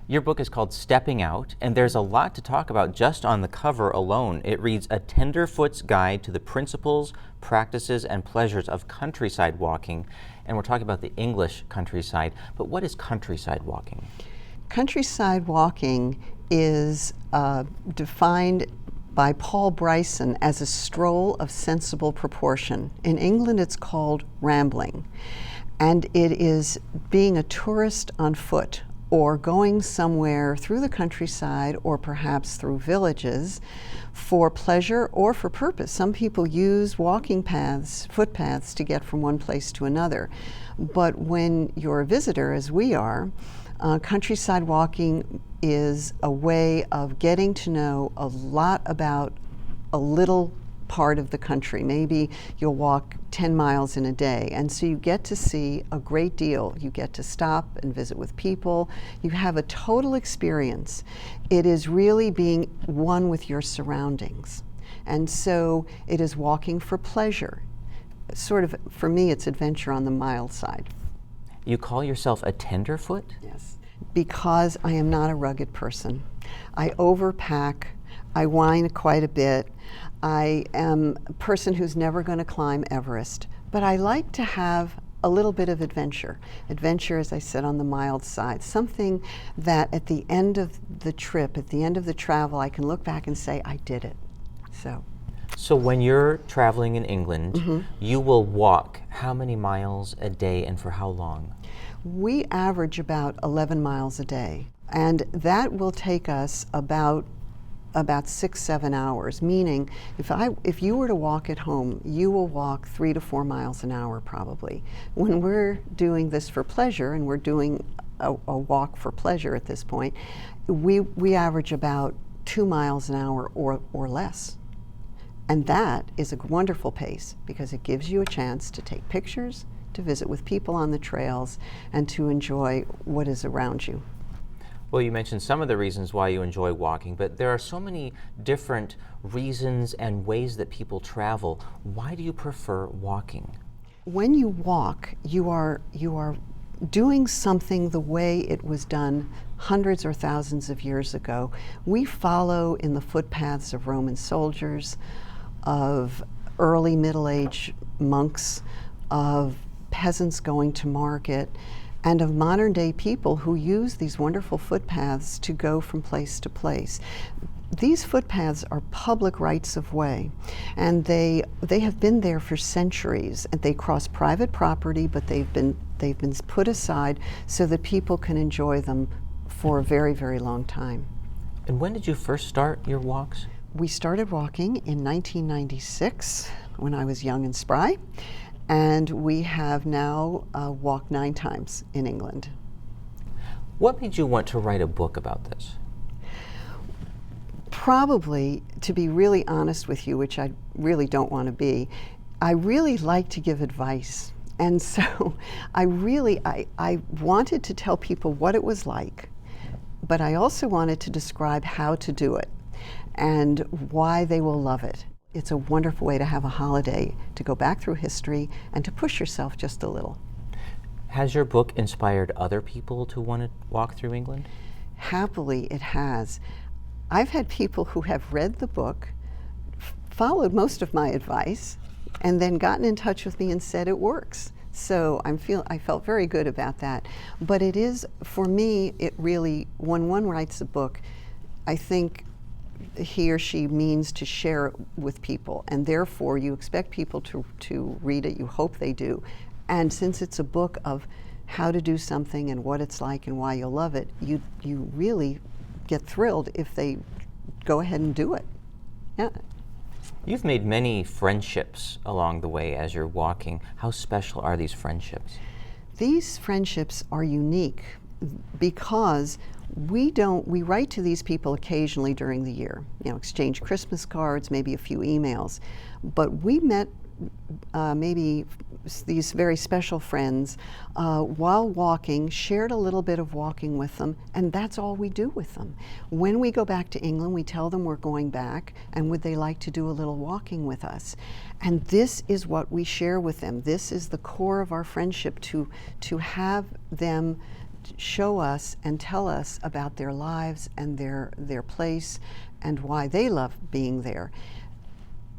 Your book is called Stepping Out, and there's a lot to talk about just on the cover alone. It reads, A Tenderfoot's Guide to the Principles, Practices, and Pleasures of Countryside Walking. And we're talking about the English countryside, but what is countryside walking? Countryside walking is defined by Paul Bryson as a stroll of sensible proportion. In England, it's called rambling. And it is being a tourist on foot, or going somewhere through the countryside or perhaps through villages for pleasure or for purpose. Some people use walking paths, footpaths, to get from one place to another. But when you're a visitor, as we are, countryside walking is a way of getting to know a lot about a little part of the country. Maybe you'll walk 10 miles in a day, and so you get to see a great deal. You get to stop and visit with people. You have a total experience. It is really being one with your surroundings. And so it is walking for pleasure. Sort of, for me, it's adventure on the mild side. You call yourself a tenderfoot? Yes, because I am not a rugged person. I overpack. I whine quite a bit. I am a person who's never going to climb Everest, but I like to have a little bit of adventure. Adventure, as I said, on the mild side. Something that at the end of the trip, at the end of the travel, I can look back and say, I did it. So when you're traveling in England, you will walk how many miles a day and for how long? We average about 11 miles a day, and that will take us about 6-7 hours, meaning if you were to walk at home, you will walk 3 to 4 miles an hour probably. When we're doing this for pleasure, and we're doing a walk for pleasure at this point, we average about 2 miles an hour or less. And that is a wonderful pace because it gives you a chance to take pictures, to visit with people on the trails, and to enjoy what is around you. Well, you mentioned some of the reasons why you enjoy walking, but there are so many different reasons and ways that people travel. Why do you prefer walking? When you walk, you are doing something the way it was done hundreds or thousands of years ago. We follow in the footpaths of Roman soldiers, of early middle-age monks, of peasants going to market, and of modern-day people who use these wonderful footpaths to go from place to place. These footpaths are public rights of way, and they have been there for centuries, and they cross private property, but they've been put aside so that people can enjoy them for a very, very long time. And when did you first start your walks? We started walking in 1996 when I was young and spry, and we have now walked 9 times in England. What made you want to write a book about this? Probably, to be really honest with you, which I really don't want to be, I really like to give advice. And so I wanted to tell people what it was like, but I also wanted to describe how to do it and why they will love it. It's a wonderful way to have a holiday, to go back through history and to push yourself just a little. Has your book inspired other people to want to walk through England? Happily, it has. I've had people who have read the book, followed most of my advice, and then gotten in touch with me and said it works. So I felt very good about that. But it is, for me, it really, when one writes a book, I think he or she means to share it with people, and therefore you expect people to read it. You hope they do. And since it's a book of how to do something and what it's like and why you'll love it, you really get thrilled if they go ahead and do it. Yeah. You've made many friendships along the way as you're walking. How special are these friendships? These friendships are unique because we write to these people occasionally during the year, exchange Christmas cards, maybe a few emails, but we met maybe these very special friends while walking, shared a little bit of walking with them, and that's all we do with them. When we go back to England, we tell them we're going back, and would they like to do a little walking with us? And this is what we share with them. This is the core of our friendship, to have them show us and tell us about their lives and their place and why they love being there.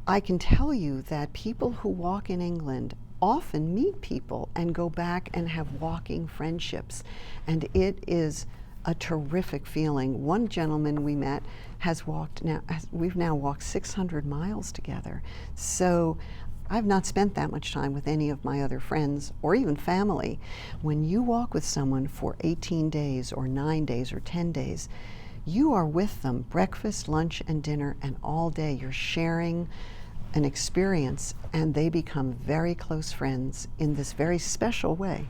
I can tell you that people who walk in England often meet people and go back and have walking friendships, and it is a terrific feeling. One gentleman we met we've now walked 600 miles together. So I've not spent that much time with any of my other friends or even family. When you walk with someone for 18 days or 9 days or 10 days, you are with them breakfast, lunch, and dinner, and all day. You're sharing an experience, and they become very close friends in this very special way.